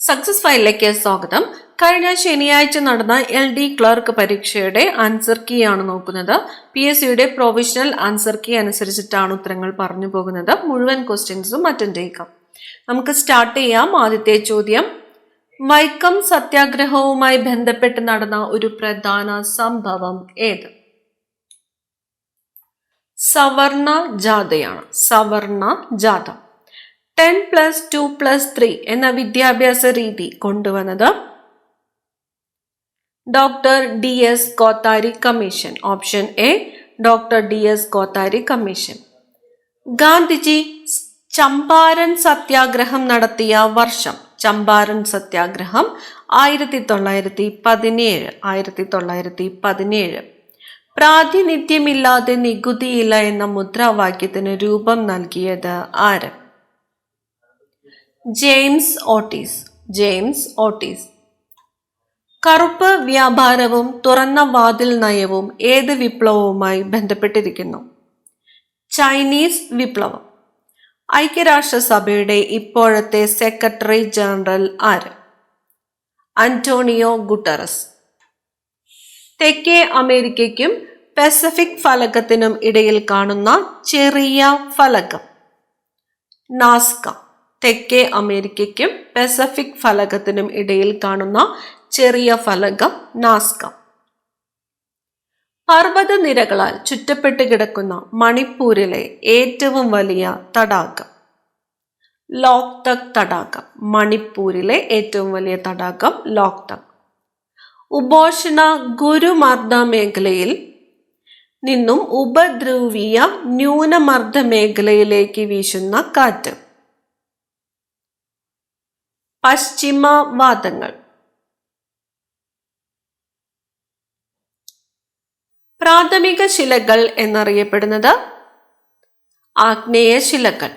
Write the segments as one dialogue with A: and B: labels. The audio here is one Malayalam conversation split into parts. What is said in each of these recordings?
A: സക്സസ് ഫയലിലേക്ക് സ്വാഗതം. കഴിഞ്ഞ ശനിയാഴ്ച നടന്ന LD ക്ലർക്ക് പരീക്ഷയുടെ ആൻസർ കീ ആണ് നോക്കുന്നത്. PSCയുടെ പ്രൊവിഷണൽ ആൻസർ കീ അനുസരിച്ചിട്ടാണ് ഉത്തരങ്ങൾ പറഞ്ഞു പോകുന്നത്. മുഴുവൻ ക്വസ്റ്റ്യൻസും അറ്റൻഡ് ചെയ്യുക. നമുക്ക് സ്റ്റാർട്ട് ചെയ്യാം. ആദ്യത്തെ ചോദ്യം, വൈക്കം സത്യാഗ്രഹവുമായി ബന്ധപ്പെട്ട് നടന്ന ഒരു പ്രധാന സംഭവം ഏത്? സവർണ ജാഥയാണ്. സവർണ ജാഥ. 10+2+3 എന്ന വിദ്യാഭ്യാസ രീതി കൊണ്ടുവന്നത് doctor DS Kothari commission. Option A, doctor DS Kothari commission. Gandhiji Champaran സത്യാഗ്രഹം നടത്തിയ വർഷം? ചമ്പാരൻ സത്യാഗ്രഹം 1917. പ്രാതിനിധ്യമില്ലാതെ നികുതിയില്ല എന്ന മുദ്രാവാക്യത്തിന് രൂപം നൽകിയത് ആര്? James Otis. കറുപ്പ് വ്യാപാരവും തുറന്ന വാതിൽ നയവും ഏത് വിപ്ലവവുമായി ബന്ധപ്പെട്ടിരിക്കുന്നു? ചൈനീസ് വിപ്ലവം. ഐക്യരാഷ്ട്രസഭയുടെ ഇപ്പോഴത്തെ സെക്രട്ടറി ജനറൽ ആര്? Antonio Guterres. തെക്കേ അമേരിക്കയ്ക്കും പസഫിക് ഫലകത്തിനും ഇടയിൽ കാണുന്ന ചെറിയ ഫലകം? നാസ്ക. തെക്കേ അമേരിക്കയ്ക്കും പസഫിക് ഫലകത്തിനും ഇടയിൽ കാണുന്ന ചെറിയ ഫലകം നാസ്ക. പർവ്വതനിരകളാൽ ചുറ്റപ്പെട്ട് കിടക്കുന്ന മണിപ്പൂരിലെ ഏറ്റവും വലിയ തടാകം? ലോക്തക് തടാകം. മണിപ്പൂരിലെ ഏറ്റവും വലിയ തടാകം ലോക്തക്. ഉപോഷ്ണ ഗുരുമർദ്ദ മേഖലയിൽ നിന്നും ഉപദ്രവീയ ന്യൂനമർദ്ദ മേഖലയിലേക്ക് വീശുന്ന കാറ്റ്? പശ്ചിമവാതങ്ങൾ. പ്രാഥമിക ശിലകൾ എന്നറിയപ്പെടുന്നത് ആഗ്നേയ ശിലകൾ.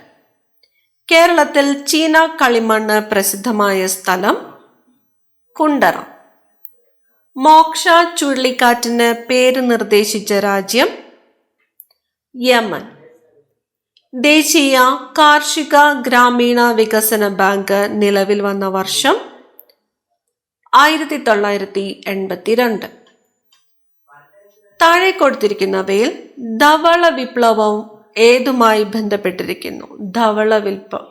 A: കേരളത്തിൽ ചീന കളിമണ്ണ് പ്രസിദ്ധമായ സ്ഥലം? കുണ്ടറ. മോക്ഷ ചുഴലിക്കാറ്റിന് പേര് നിർദ്ദേശിച്ച രാജ്യം? യമൻ. ദേശീയ കാർഷിക ഗ്രാമീണ വികസന ബാങ്ക് നിലവിൽ വന്ന വർഷം? 1982. താഴെ കൊടുത്തിരിക്കുന്നവയിൽ ധവള വിപ്ലവം ഏതുമായി ബന്ധപ്പെട്ടിരിക്കുന്നു? ധവള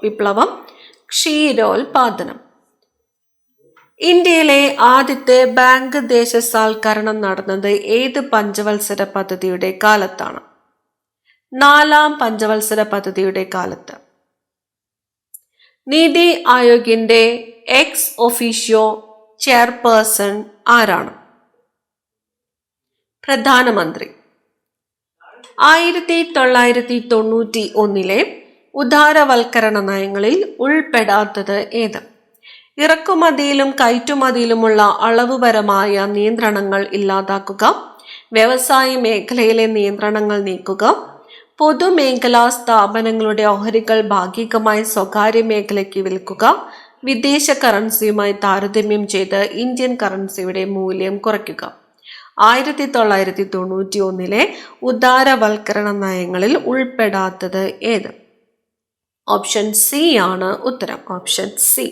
A: വിപ്ലവം ക്ഷീരോത്പാദനം. ഇന്ത്യയിലെ ആദ്യത്തെ ബാങ്ക് ദേശസാൽക്കരണം നടന്നത് ഏത് പഞ്ചവത്സര പദ്ധതിയുടെ കാലത്താണ്? 4ാം പഞ്ചവത്സര പദ്ധതിയുടെ കാലത്ത്. നീതി ആയോഗിന്റെ എക്സ് ഒഫീഷ്യോ ചെയർപേഴ്സൺ ആരാണ്? പ്രധാനമന്ത്രി. 1991 ഉദാരവൽക്കരണ നയങ്ങളിൽ ഉൾപ്പെടാത്തത് ഏത്? ഇറക്കുമതിയിലും കയറ്റുമതിയിലുമുള്ള അളവുപരമായ നിയന്ത്രണങ്ങൾ ഇല്ലാതാക്കുക, വ്യവസായ മേഖലയിലെ നിയന്ത്രണങ്ങൾ നീക്കുക, പൊതുമേഖലാ സ്ഥാപനങ്ങളുടെ ഓഹരികൾ ഭാഗികമായി സ്വകാര്യ മേഖലയ്ക്ക് വിൽക്കുക, വിദേശ കറൻസിയുമായി താരതമ്യം ചെയ്ത് ഇന്ത്യൻ കറൻസിയുടെ മൂല്യം കുറയ്ക്കുക. 1991 ഉദാരവൽക്കരണ നയങ്ങളിൽ ഉൾപ്പെടാത്തത് ഏത്? ഓപ്ഷൻ സി ആണ് ഉത്തരം. Option C.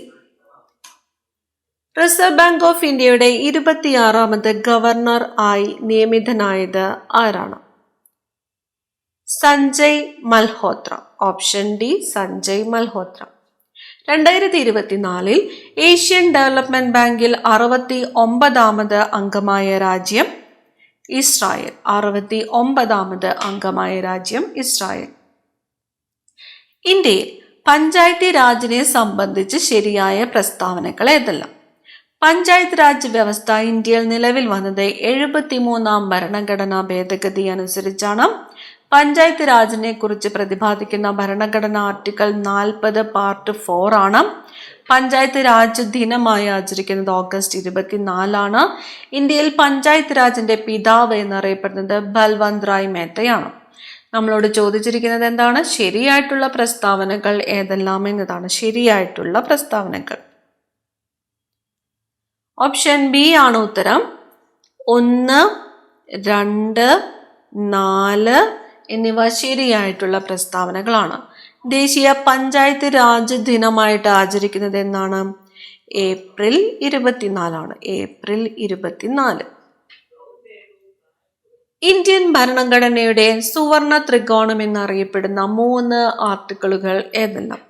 A: Reserve bank of ഇന്ത്യയുടെ 26ാമത് ഗവർണർ ആയി നിയമിതനായത് ആരാണ്? Sanjay Malhotra. Option D, Sanjay Malhotra. 2024 Asian development ബാങ്കിൽ 69ാമത് അംഗമായ രാജ്യം? ഇസ്രായേൽ. 69ാമത് അംഗമായ രാജ്യം ഇസ്രായേൽ. ഇന്ത്യയിൽ പഞ്ചായത്തി രാജിനെ സംബന്ധിച്ച് ശരിയായ പ്രസ്താവനകൾ ഏതെല്ലാം? പഞ്ചായത്ത് രാജ് വ്യവസ്ഥ ഇന്ത്യയിൽ നിലവിൽ വന്നത് 73ാം ഭരണഘടനാ ഭേദഗതി അനുസരിച്ചാണ്. പഞ്ചായത്ത് രാജിനെ കുറിച്ച് പ്രതിപാദിക്കുന്ന ഭരണഘടന ആർട്ടിക്കിൾ 40 പാർട്ട് 4 ആണ്. പഞ്ചായത്ത് രാജ് ദിനമായി ആചരിക്കുന്നത് ഓഗസ്റ്റ് 24 ഇന്ത്യയിൽ പഞ്ചായത്ത് രാജിന്റെ പിതാവ് എന്നറിയപ്പെടുന്നത് ബൽവന്ത് റായ് മേത്തയാണ്. നമ്മളോട് ചോദിച്ചിരിക്കുന്നത് എന്താണ്? ശരിയായിട്ടുള്ള പ്രസ്താവനകൾ ഏതെല്ലാം എന്നതാണ്. ശരിയായിട്ടുള്ള പ്രസ്താവനകൾ ഓപ്ഷൻ ബി ആണ് ഉത്തരം. 1, 2, 4 എന്നിവ ശരിയായിട്ടുള്ള പ്രസ്താവനകളാണ്. ദേശീയ പഞ്ചായത്ത് രാജ് ദിനമായിട്ട് ആചരിക്കുന്നത് എന്നാണ്? April 24 April 24. ഇന്ത്യൻ ഭരണഘടനയുടെ സുവർണ ത്രികോണം എന്നറിയപ്പെടുന്ന 3 ആർട്ടിക്കിളുകൾ ഏതെല്ലാം?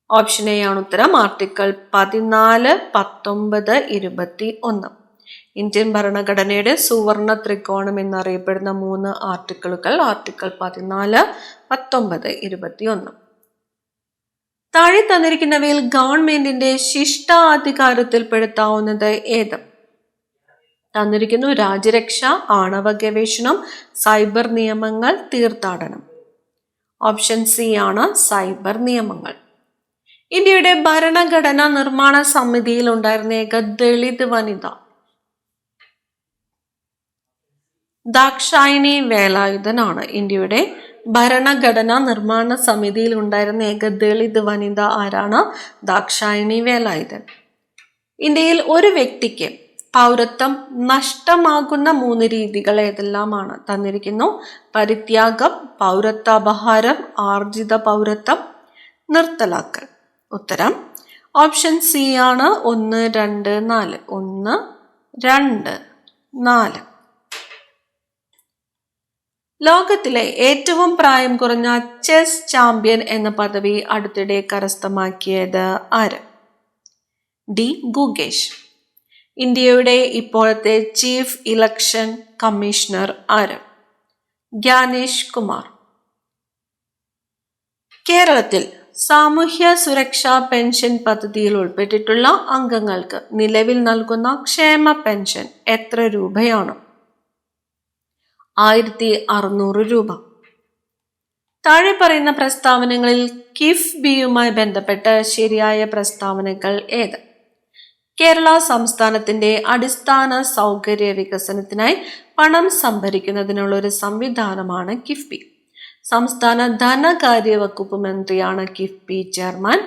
A: ഓപ്ഷൻ എ ആണ് ഉത്തരം. ആർട്ടിക്കിൾ 14, 19, 21. ഇന്ത്യൻ ഭരണഘടനയുടെ സുവർണ ത്രികോണം എന്നറിയപ്പെടുന്ന 3 ആർട്ടിക്കിളുകൾ ആർട്ടിക്കിൾ 14, 19, 21. താഴെ തന്നിരിക്കുന്നവയിൽ ഗവൺമെന്റിന്റെ ശിഷ്ടാധികാരത്തിൽപ്പെടുത്താവുന്നത് ഏത്? തന്നിരിക്കുന്നു രാജ്യരക്ഷ, ആണവ ഗവേഷണം, സൈബർ നിയമങ്ങൾ, തീർത്ഥാടനം. ഓപ്ഷൻ സി ആണ് സൈബർ നിയമങ്ങൾ. ഇന്ത്യയുടെ ഭരണഘടനാ നിർമ്മാണ സമിതിയിൽ ഉണ്ടായിരുന്ന ഏക ദളിത് വനിത? ദാക്ഷായണി വേലായുധനാണ്. ഇന്ത്യയുടെ ഭരണഘടനാ നിർമ്മാണ സമിതിയിൽ ഉണ്ടായിരുന്ന ഏക ദളിത് വനിത ആരാണ്? ദാക്ഷായണി വേലായുധൻ. ഇന്ത്യയിൽ ഒരു വ്യക്തിക്ക് പൗരത്വം നഷ്ടമാകുന്ന 3 രീതികൾ ഏതെല്ലാമാണ്? തന്നിരിക്കുന്നു പരിത്യാഗം, പൗരത്വാപഹാരം, ആർജിത പൗരത്വം, നിർത്തലാക്കൽ. ഉത്തരം ഓപ്ഷൻ സി ആണ് 1, 2, 4. 1, 2, 4. ലോകത്തിലെ ഏറ്റവും പ്രായം കുറഞ്ഞ ചെസ് ചാമ്പ്യൻ എന്ന പദവി അടുത്തിടെ കരസ്ഥമാക്കിയത് ആര്? ഡി. ഗുകേഷ്. ഇന്ത്യയുടെ ഇപ്പോഴത്തെ ചീഫ് ഇലക്ഷൻ കമ്മീഷണർ ആര്? ജ്ഞാനേഷ് കുമാർ. കേരളത്തിൽ സാമൂഹ്യ സുരക്ഷാ പെൻഷൻ പദ്ധതിയിൽ ഉൾപ്പെട്ടിട്ടുള്ള അംഗങ്ങൾക്ക് നിലവിൽ നൽകുന്ന ക്ഷേമ പെൻഷൻ എത്ര രൂപയാണ്? 1600 രൂപ. താഴെ പറയുന്ന പ്രസ്താവനകളിൽ കിഫ്ബിയുമായി ബന്ധപ്പെട്ട് ശരിയായ പ്രസ്താവനകൾ ഏത്? കേരള സംസ്ഥാനത്തിന്റെ അടിസ്ഥാന സൗകര്യ വികസനത്തിനായി പണം സംഭരിക്കുന്നതിനുള്ള ഒരു സംവിധാനമാണ് കിഫ്ബി. സംസ്ഥാന ധനകാര്യ വകുപ്പ് മന്ത്രിയാണ് കിഫ്ബി ചെയർമാൻ.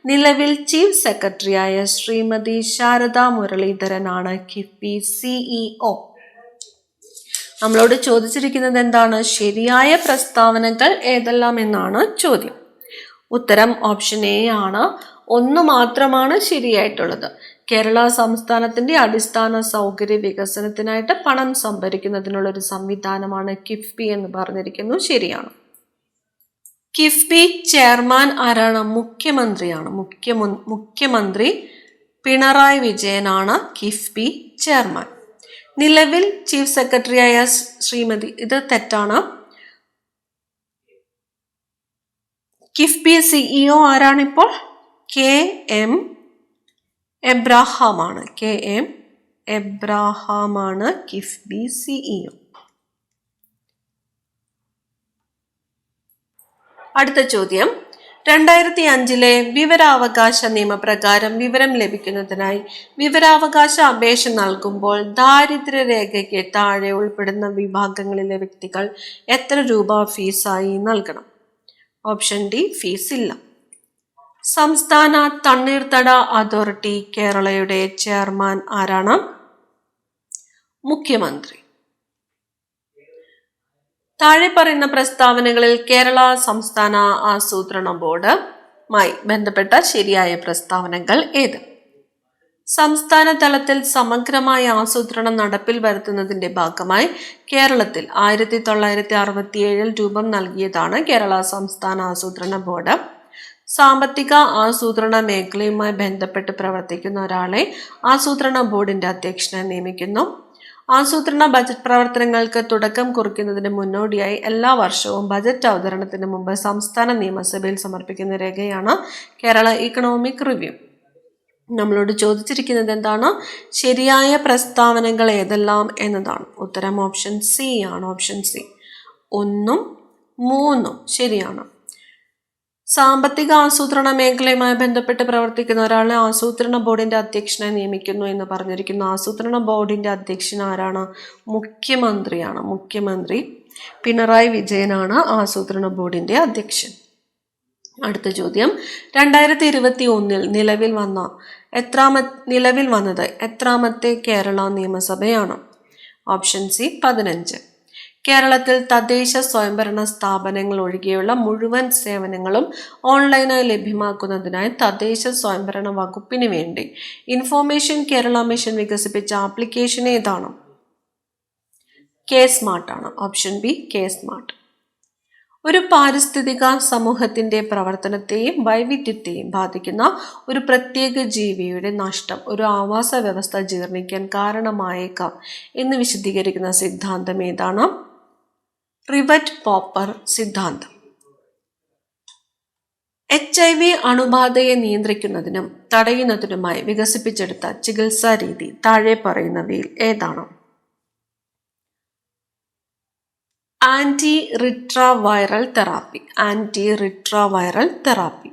A: നിലവിൽ ചീഫ് സെക്രട്ടറിയായ ശ്രീമതി ശാരദ മുരളീധരനാണ് കിഫ്ബി CEO. നമ്മളോട് ചോദിച്ചിരിക്കുന്നത് എന്താണ്? ശരിയായ പ്രസ്താവനകൾ ഏതെല്ലാം എന്നാണ് ചോദ്യം. ഉത്തരം ഓപ്ഷൻ എ ആണ്. 1 മാത്രമാണ് ശരിയായിട്ടുള്ളത്. കേരള സംസ്ഥാനത്തിന്റെ അടിസ്ഥാന സൗകര്യ വികസനത്തിനായിട്ട് പണം സംഭരിക്കുന്നതിനുള്ള ഒരു സംവിധാനമാണ് കിഫ്ബി എന്ന് പറഞ്ഞിരിക്കുന്നു. ശരിയാണ്. കിഫ്ബി ചെയർമാൻ ആരാണ്? മുഖ്യമന്ത്രിയാണ്. മുഖ്യമന്ത്രി പിണറായി വിജയനാണ് കിഫ്ബി ചെയർമാൻ. നിലവിൽ ചീഫ് സെക്രട്ടറിയായ ശ്രീമതി, ഇത് തെറ്റാണ്. KIIFB CEO ആരാണിപ്പോൾ? KM എബ്രാഹാമാണ്. KM എബ്രാഹാമാണ് KIIFB CEO. അടുത്ത ചോദ്യം, 2005 വിവരാവകാശ നിയമപ്രകാരം വിവരം ലഭിക്കുന്നതിനായി വിവരാവകാശ അപേക്ഷ നൽകുമ്പോൾ ദാരിദ്ര്യരേഖയ്ക്ക് താഴെ ഉൾപ്പെടുന്ന വിഭാഗങ്ങളിലെ വ്യക്തികൾ എത്ര രൂപ ഫീസായി നൽകണം? ഓപ്ഷൻ ഡി ഫീസ് ഇല്ല. സംസ്ഥാന തണ്ണീർത്തട അതോറിറ്റി കേരളയുടെ ചെയർമാൻ ആരാണ്? മുഖ്യമന്ത്രി. താഴെ പറയുന്ന പ്രസ്താവനകളിൽ കേരള സംസ്ഥാന ആസൂത്രണ ബോർഡുമായി ബന്ധപ്പെട്ട ശരിയായ പ്രസ്താവനകൾ ഏത്? സംസ്ഥാന തലത്തിൽ സമഗ്രമായ ആസൂത്രണം നടപ്പിൽ വരുത്തുന്നതിന്റെ ഭാഗമായി കേരളത്തിൽ 1967 രൂപം നൽകിയതാണ് കേരള സംസ്ഥാന ആസൂത്രണ ബോർഡ്. സാമ്പത്തിക ആസൂത്രണ മേഖലയുമായി ബന്ധപ്പെട്ട് പ്രവർത്തിക്കുന്ന ഒരാളെ ആസൂത്രണ ബോർഡിന്റെ അധ്യക്ഷനെ നിയമിക്കുന്നു. ആസൂത്രണ ബജറ്റ് പ്രവർത്തനങ്ങൾക്ക് തുടക്കം കുറിക്കുന്നതിന് മുന്നോടിയായി എല്ലാ വർഷവും ബജറ്റ് അവതരണത്തിന് മുമ്പ് സംസ്ഥാന നിയമസഭയിൽ സമർപ്പിക്കുന്ന രേഖയാണ് കേരള ഇക്കണോമിക് റിവ്യൂ. നമ്മളോട് ചോദിച്ചിരിക്കുന്നത് എന്താണ്? ശരിയായ പ്രസ്താവനകൾ ഏതെല്ലാം എന്നതാണ്. ഉത്തരം ഓപ്ഷൻ സി ആണ്. ഓപ്ഷൻ സി 1, 3 ശരിയാണ്. സാമ്പത്തിക ആസൂത്രണ മേഖലയുമായി ബന്ധപ്പെട്ട് പ്രവർത്തിക്കുന്ന ഒരാളെ ആസൂത്രണ ബോർഡിന്റെ അധ്യക്ഷനെ നിയമിക്കുന്നു എന്ന് പറഞ്ഞിരിക്കുന്നു. ആസൂത്രണ ബോർഡിന്റെ അധ്യക്ഷൻ ആരാണ്? മുഖ്യമന്ത്രിയാണ്. മുഖ്യമന്ത്രി പിണറായി വിജയനാണ് ആസൂത്രണ ബോർഡിന്റെ അധ്യക്ഷൻ. അടുത്ത ചോദ്യം, 2021 നിലവിൽ വന്നത് എത്രാമത്തെ കേരള നിയമസഭയാണ്? Option C 15. കേരളത്തിൽ തദ്ദേശ സ്വയംഭരണ സ്ഥാപനങ്ങൾ ഒഴികെയുള്ള മുഴുവൻ സേവനങ്ങളും ഓൺലൈനായി ലഭ്യമാക്കുന്നതിനായി തദ്ദേശ സ്വയംഭരണ വകുപ്പിന് വേണ്ടി ഇൻഫോർമേഷൻ കേരള മിഷൻ വികസിപ്പിച്ച ആപ്ലിക്കേഷൻ ഏതാണ്? കെ സ്മാർട്ട് ആണ്. Option B K smart. ഒരു പാരിസ്ഥിതിക സമൂഹത്തിന്റെ പ്രവർത്തനത്തെയും വൈവിധ്യത്തെയും ബാധിക്കുന്ന ഒരു പ്രത്യേക ജീവിയുടെ നഷ്ടം ഒരു ആവാസ വ്യവസ്ഥ ജീർണിക്കാൻ കാരണമായേക്കാം എന്ന് വിശദീകരിക്കുന്ന സിദ്ധാന്തം ഏതാണ്? റിവറ്റ് പോപ്പർ സിദ്ധാന്തം. HIV അണുബാധയെ നിയന്ത്രിക്കുന്നതിനും തടയുന്നതിനുമായി വികസിപ്പിച്ചെടുത്ത ചികിത്സാ രീതി താഴെ പറയുന്നവയിൽ ഏതാണ്? Anti retroviral therapy. Anti retroviral therapy.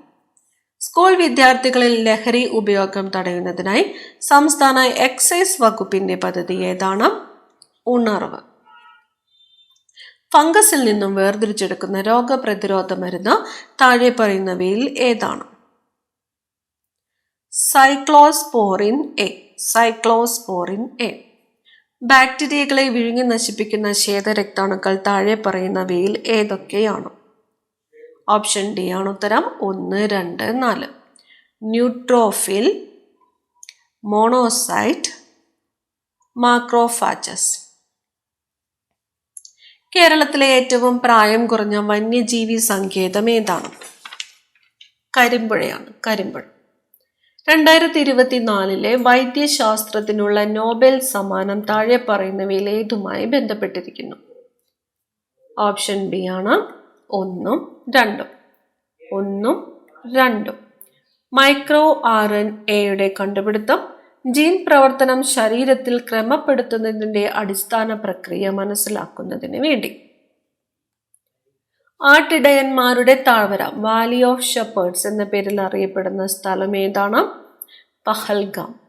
A: School വിദ്യാർത്ഥികളിൽ ലഹരി ഉപയോഗം തടയുന്നതിനായി സംസ്ഥാന എക്സൈസ് വകുപ്പിന്റെ പദ്ധതി ഏതാണ്? ഉണർവ്. ഫംഗസിൽ നിന്നും വേർതിരിച്ചെടുക്കുന്ന രോഗപ്രതിരോധ മരുന്ന് താഴെ പറയുന്നവയിൽ ഏതാണ്? Cyclosporin A. Cyclosporin A. ബാക്ടീരിയകളെ വിഴുങ്ങി നശിപ്പിക്കുന്ന ശ്വേതരക്താണുക്കൾ താഴെ പറയുന്നവയിൽ ഏതൊക്കെയാണ്? ഓപ്ഷൻ ഡി ആണ് ഉത്തരം. 1, 2, 4. Neutrophil, monocyte, മാക്രോഫാജസ്. കേരളത്തിലെ ഏറ്റവും പ്രായം കുറഞ്ഞ വന്യജീവി സങ്കേതം ഏതാണ്? കരിമ്പുഴയാണ്. കരിമ്പുഴ. 2024 വൈദ്യശാസ്ത്രത്തിനുള്ള നോബൽ സമ്മാനം താഴെ പറയുന്നവയിൽ ഏതുമായി ബന്ധപ്പെട്ടിരിക്കുന്നു? ഓപ്ഷൻ ബി ആണ് 1, 2. 1, 2. മൈക്രോ RNA കണ്ടുപിടുത്തം ജീൻ പ്രവർത്തനം ശരീരത്തിൽ ക്രമപ്പെടുത്തുന്നതിന്റെ അടിസ്ഥാന പ്രക്രിയ മനസ്സിലാക്കുന്നതിന് വേണ്ടി. ആട്ടിടയന്മാരുടെ താഴ്വര വാലി ഓഫ് ഷെപ്പേർഡ്സ് എന്ന പേരിൽ അറിയപ്പെടുന്ന സ്ഥലം ഏതാണ്? പഹൽഗാം.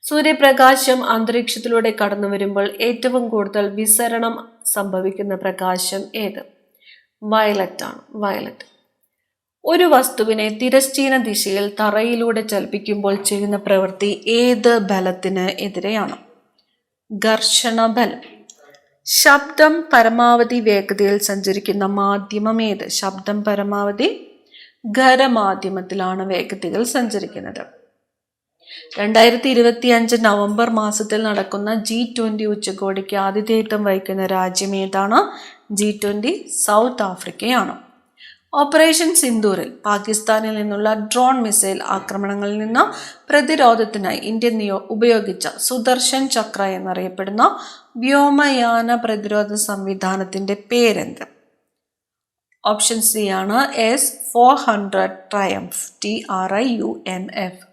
A: സൂര്യപ്രകാശം അന്തരീക്ഷത്തിലൂടെ കടന്നു വരുമ്പോൾ ഏറ്റവും കൂടുതൽ വിസരണം സംഭവിക്കുന്ന പ്രകാശം ഏത്? വയലറ്റ് ആണ്. വയലറ്റ്. ഒരു വസ്തുവിനെ തിരശ്ചീന ദിശയിൽ തറയിലൂടെ ചലിപ്പിക്കുമ്പോൾ ചെയ്യുന്ന പ്രവൃത്തി ഏത് ബലത്തിന് എതിരെയാണ്? ഘർഷണ ബലം. ശബ്ദം പരമാവധി വേഗതയിൽ സഞ്ചരിക്കുന്ന മാധ്യമം ഏത്? ശബ്ദം പരമാവധി ഖരമാധ്യമത്തിലാണ് വേഗതയിൽ സഞ്ചരിക്കുന്നത്. 2025 നവംബർ മാസത്തിൽ നടക്കുന്ന G20 ഉച്ചകോടിക്ക് ആതിഥേയത്വം വഹിക്കുന്ന രാജ്യം ഏതാണ്? G20 south ആഫ്രിക്കയാണ്. ഓപ്പറേഷൻ സിന്ദൂറിൽ പാകിസ്ഥാനിൽ നിന്നുള്ള ഡ്രോൺ മിസൈൽ ആക്രമണങ്ങളിൽ നിന്ന് പ്രതിരോധത്തിനായി ഇന്ത്യ ഉപയോഗിച്ച സുദർശൻ ചക്ര എന്നറിയപ്പെടുന്ന വ്യോമയാന പ്രതിരോധ സംവിധാനത്തിന്റെ പേരെന്ത്? ഓപ്ഷൻ സി ആണ് S-400 ട്രയംഫ്. TRIUMF.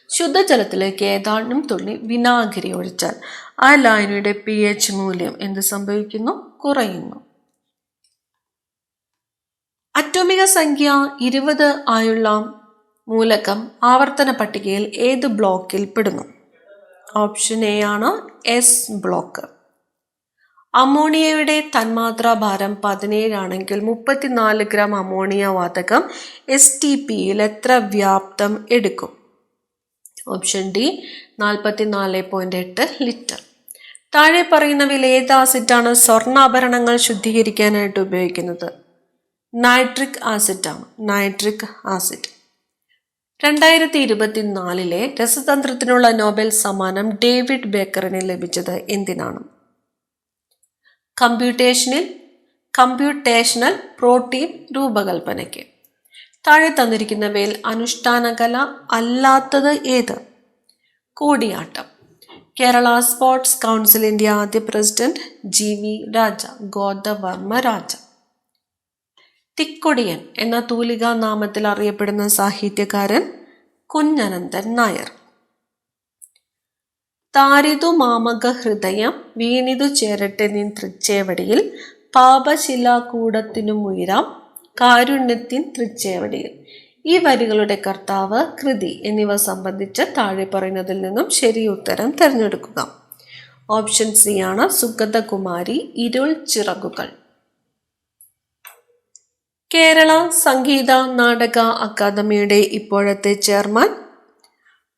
A: ശുദ്ധജലത്തിലേക്ക് ഏതാനും തുള്ളി വിനാഗിരി ഒഴിച്ചാൽ ആ ലായനിയുടെ pH മൂല്യം എന്ത് സംഭവിക്കുന്നു? കുറയുന്നു. അറ്റോമിക സംഖ്യ 20 ആയുള്ള മൂലകം ആവർത്തന പട്ടികയിൽ ഏത് ബ്ലോക്കിൽ പെടുന്നു? ഓപ്ഷൻ എ ആണ് S ബ്ലോക്ക്. അമോണിയയുടെ തന്മാത്രാ ഭാരം 17 ആണെങ്കിൽ 34 ഗ്രാം അമോണിയ വാതകം STPയിൽ എത്ര വ്യാപ്തം എടുക്കും? Option D 44.8 litre. താഴെ പറയുന്നവയിൽ ഏത് ആസിഡാണ് സ്വർണ്ണാഭരണങ്ങൾ ശുദ്ധീകരിക്കാനായിട്ട് ഉപയോഗിക്കുന്നത്? നൈട്രിക് ആസിഡ് ആണ്. Nitric acid. 2024 രസതന്ത്രത്തിനുള്ള നോബൽ സമ്മാനം ഡേവിഡ് ബേക്കറിന് ലഭിച്ചത് എന്തിനാണ്? കമ്പ്യൂട്ടേഷണൽ പ്രോട്ടീൻ രൂപകൽപ്പനയ്ക്ക്. താഴെ തന്നിരിക്കുന്നവയിൽ അനുഷ്ഠാന കല അല്ലാത്തത് ഏത്? കൂടിയാട്ടം. കേരള സ്പോർട്സ് കൗൺസിലിന്റെ ആദ്യ പ്രസിഡന്റ് GV രാജ, ഗോദവർമ്മ രാജ. തിക്കൊടിയൻ എന്ന തൂലികാ നാമത്തിൽ അറിയപ്പെടുന്ന സാഹിത്യകാരൻ കുഞ്ഞനന്തൻ നായർ. താരിതു മാമക ഹൃദയം വീണിതു ചേരട്ടെ നിൻ തൃച്ചേവടിയിൽ പാപശിലാകൂടത്തിനുമുയരാം കാരുണ്യത്തിൻ തൃച്ചേവടിയിൽ. ഈ വരികളുടെ കർത്താവ്, കൃതി എന്നിവ സംബന്ധിച്ച് താഴെ പറയുന്നതിൽ നിന്നും ശരി ഉത്തരം തിരഞ്ഞെടുക്കുക. ഓപ്ഷൻ സി ആണ് സുഗതകുമാരി, ഇരുൾ ചിറകുകൾ. കേരള സംഗീത നാടക അക്കാദമിയുടെ ഇപ്പോഴത്തെ ചെയർമാൻ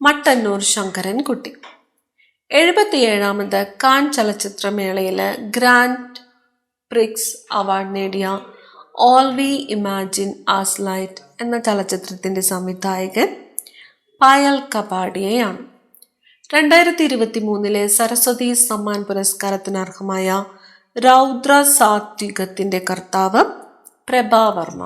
A: മട്ടന്നൂർ ശങ്കരൻകുട്ടി. 77ാമത് കാൻ ചലച്ചിത്രമേളയിൽ ഗ്രാൻഡ് പ്രിക്സ് അവാർഡ് നേടിയ All We Imagine as Light എന്ന ചലച്ചിത്രത്തിൻ്റെ സംവിധായകൻ പായൽ കപാഡിയയാണ്. 2023 സരസ്വതി സമ്മാൻ പുരസ്കാരത്തിന് അർഹമായ രൗദ്ര സാത്വികത്തിൻ്റെ കർത്താവ് പ്രഭാവർമ്മ.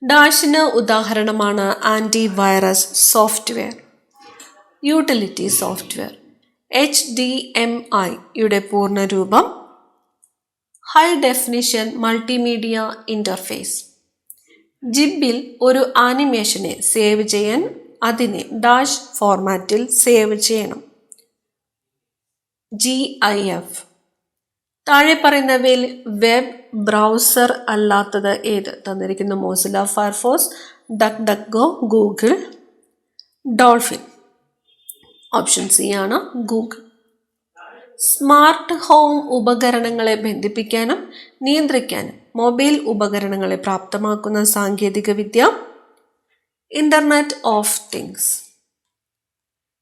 A: ഡാഷിന് ഉദാഹരണമാണ് anti virus software, utility software. HDMI യുടെ പൂർണ്ണരൂപം ഹൈ ഡെഫിനിഷൻ മൾട്ടിമീഡിയ ഇൻ്റർഫേസ്. ജിബിൽ ഒരു ആനിമേഷനെ സേവ് ചെയ്യാൻ അതിനെ ഡാഷ് ഫോർമാറ്റിൽ സേവ് ചെയ്യണം. GIF. താഴെ പറയുന്നവയിൽ വെബ് ബ്രൗസർ അല്ലാത്തത് ഏത്? തന്നിരിക്കുന്ന Mozilla Firefox, duck, Google, dolphin. Option C ആണ് ഗൂഗിൾ. സ്മാർട്ട് ഹോം ഉപകരണങ്ങളെ ബന്ധിപ്പിക്കാനും നിയന്ത്രിക്കാനും മൊബൈൽ ഉപകരണങ്ങളെ പ്രാപ്തമാക്കുന്ന സാങ്കേതിക വിദ്യ ഇന്റർനെറ്റ് ഓഫ് തിങ്സ്.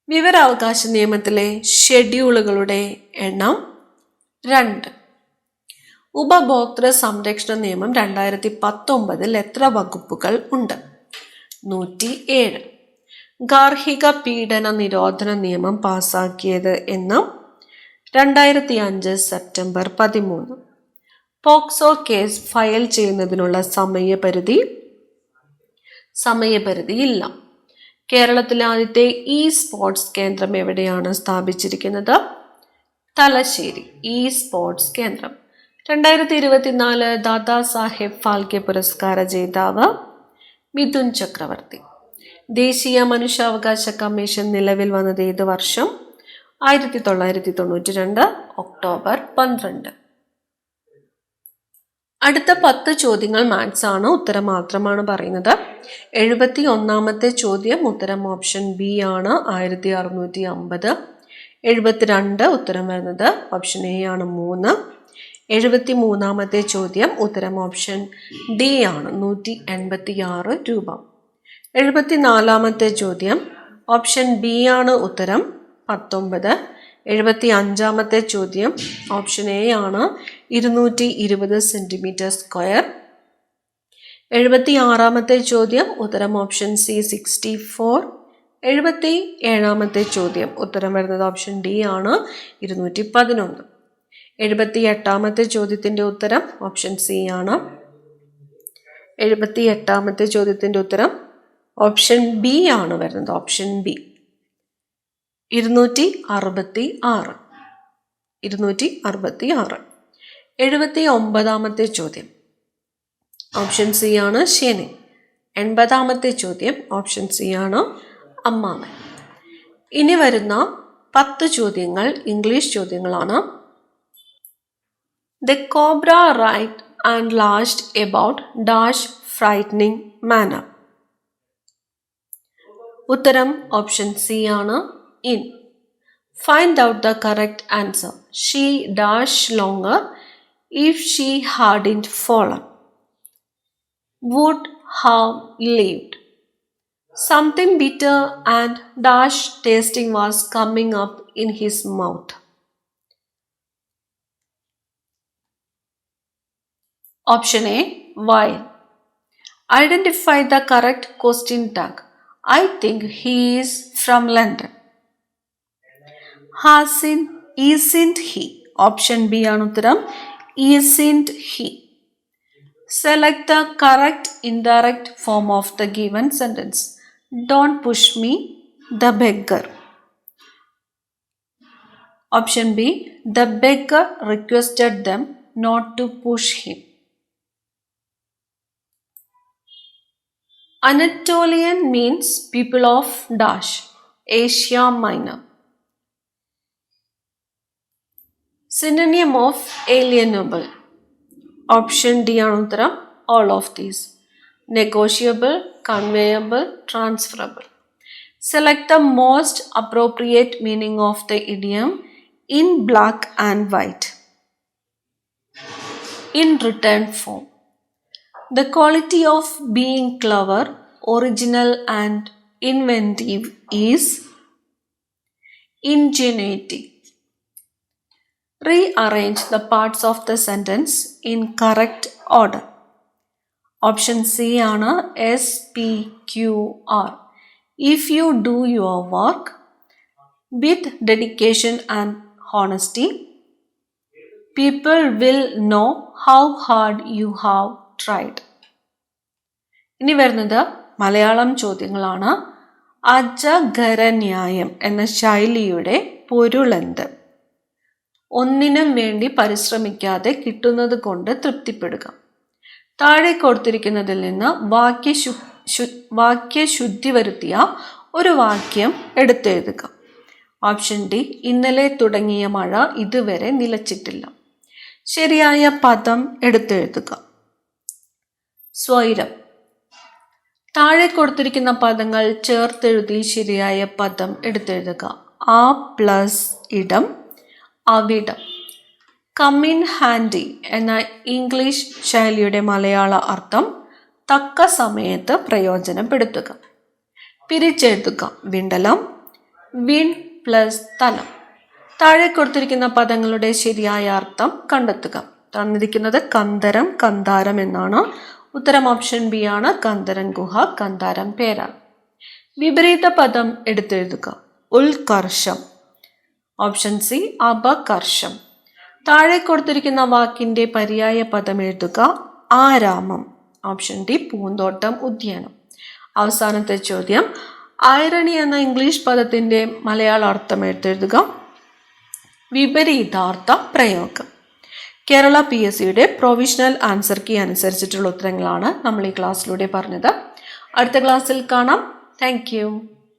A: വിവരാവകാശ നിയമത്തിലെ ഷെഡ്യൂളുകളുടെ എണ്ണം 2. ഉപഭോക്തൃ സംരക്ഷണ നിയമം 2019 എത്ര വകുപ്പുകൾ ഉണ്ട്? 107. ഗാർഹിക പീഡന നിരോധന നിയമം പാസാക്കിയത് എന്ന്? 2005 സെപ്റ്റംബർ 13. പോക്സോ കേസ് ഫയൽ ചെയ്യുന്നതിനുള്ള സമയപരിധിയില്ല. കേരളത്തിലെ ആദ്യത്തെ സ്പോർട്സ് കേന്ദ്രം എവിടെയാണ് സ്ഥാപിച്ചിരിക്കുന്നത്? തലശ്ശേരി സ്പോർട്സ് കേന്ദ്രം. 2024 ദാദാ സാഹേബ് ഫാൽക്കെ പുരസ്കാര ജേതാവ് മിഥുൻ ചക്രവർത്തി. ദേശീയ മനുഷ്യാവകാശ കമ്മീഷൻ നിലവിൽ വന്നത് ഏത് വർഷം? 1992 ഒക്ടോബർ 12. അടുത്ത 10 ചോദ്യങ്ങൾ മാത്സ് ആണ്. ഉത്തരം മാത്രമാണ് പറയുന്നത്. 71ാമത്തെ ചോദ്യം ഉത്തരം ഓപ്ഷൻ ബി ആണ്, 1650. 72 ഉത്തരം വരുന്നത് ഓപ്ഷൻ എ ആണ്, 3. 73ാമത്തെ ചോദ്യം ഉത്തരം ഓപ്ഷൻ ഡി ആണ്, 186 രൂപ. 74ാമത്തെ ചോദ്യം ഓപ്ഷൻ ബി ആണ്, ഉത്തരം 19. 75ാമത്തെ ചോദ്യം ഓപ്ഷൻ എ ആണ്, 220 സെൻറ്റിമീറ്റർ സ്ക്വയർ. 76ാമത്തെ ചോദ്യം ഉത്തരം ഓപ്ഷൻ സി, 64. 77ാമത്തെ ചോദ്യം ഉത്തരം വരുന്നത് ഓപ്ഷൻ ഡി ആണ്, 211. 78ാമത്തെ ചോദ്യത്തിൻ്റെ ഉത്തരം ഓപ്ഷൻ സി ആണ്. 78ാമത്തെ ചോദ്യത്തിൻ്റെ ഉത്തരം ഓപ്ഷൻ ബി ആണ് വരുന്നത്, ഓപ്ഷൻ ബി, 266. 266. 79ാമത്തെ ചോദ്യം ഓപ്ഷൻ സി ആണ്, ശനി. 80ാമത്തെ ചോദ്യം ഓപ്ഷൻ സി ആണ്, അമ്മാവൻ. ഇനി വരുന്ന 10 ചോദ്യങ്ങൾ ഇംഗ്ലീഷ് ചോദ്യങ്ങളാണ്. The cobra writhed and lashed about dash frightening manner. ഉത്തരം ഓപ്ഷൻ സി ആണ്, in. Find out the correct answer. She dash longer if she hadn't fallen. Would have lived. Something bitter and dash tasting was coming up in his mouth. Option A, why. Identify the correct question tag. I think he is from London. Isn't he? Option B ആണ് ഉത്തരം, isn't he. Select the correct indirect form of the given sentence. Don't push me, the beggar. Option B, the beggar requested them not to push him. Anatolian means people of dash, Asia Minor. Synonym of alienable. Option D ആണ് ഉത്തരം, all of these. Negotiable, conveyable, transferable. Select the most appropriate meaning of the idiom in black and white. In written form. The quality of being clever, original and inventive is ingenuity. Rearrange the parts of the sentence in correct order. Option C ആണ് SPQR. If you do your work with dedication and honesty, people will know how hard you have tried. ഇനി വരുന്നത് മലയാളം ചോദ്യങ്ങളാണ്. അജഗരന്യായം എന്ന ശൈലിയുടെ പൊരുളെന്ത്? ഒന്നിനും വേണ്ടി പരിശ്രമിക്കാതെ കിട്ടുന്നത് കൊണ്ട് തൃപ്തിപ്പെടുക. താഴെ കൊടുത്തിരിക്കുന്നതിൽ നിന്ന് വാക്യശുദ്ധി വരുത്തിയ ഒരു വാക്യം എടുത്തെഴുതുക. ഓപ്ഷൻ ഡി, ഇന്നലെ തുടങ്ങിയ മഴ ഇതുവരെ നിലച്ചിട്ടില്ല. ശരിയായ പദം എടുത്തെഴുതുക. സ്വൈരം. താഴെ കൊടുത്തിരിക്കുന്ന പദങ്ങൾ ചേർത്തെഴുതി ശരിയായ പദം എടുത്തെഴുതുക. ആ പ്ലസ് ഇടം, അവിടം. കം ഇൻ ഹാൻഡി എന്ന ഇംഗ്ലീഷ് ശൈലിയുടെ മലയാള അർത്ഥം തക്ക സമയത്ത് പ്രയോജനപ്പെടുത്തുക. പിരിച്ചെഴുതുക. വിണ്ടലം, വിൺ പ്ലസ് തലം. താഴെ കൊടുത്തിരിക്കുന്ന പദങ്ങളുടെ ശരിയായ അർത്ഥം കണ്ടെത്തുക. തന്നിരിക്കുന്നത് കന്ദരം, കന്താരം എന്നാണ്. ഉത്തരം ഓപ്ഷൻ ബി ആണ്. കന്ദരൻ ഗുഹ, കന്താരം പേരാണ്. വിപരീത പദം എടുത്തെഴുതുക. ഉത്കർഷം. Option C അപകർഷം. താഴെ കൊടുത്തിരിക്കുന്ന വാക്കിന്റെ പര്യായ പദം എഴുതുക. ആരാമം. ഓപ്ഷൻ ഡി പൂന്തോട്ടം, ഉദ്യാനം. അവസാനത്തെ ചോദ്യം, ഐറണി എന്ന ഇംഗ്ലീഷ് പദത്തിന്റെ മലയാള അർത്ഥം എടുത്തെഴുതുക. വിപരീതാർത്ഥ പ്രയോഗം. കേരള PSCയുടെ പ്രൊവിഷണൽ ആൻസർ കീ അനുസരിച്ചിട്ടുള്ള ഉത്തരങ്ങളാണ് നമ്മൾ ഈ ക്ലാസ്സിലൂടെ പറഞ്ഞത്. അടുത്ത ക്ലാസ്സിൽ കാണാം. Thank you.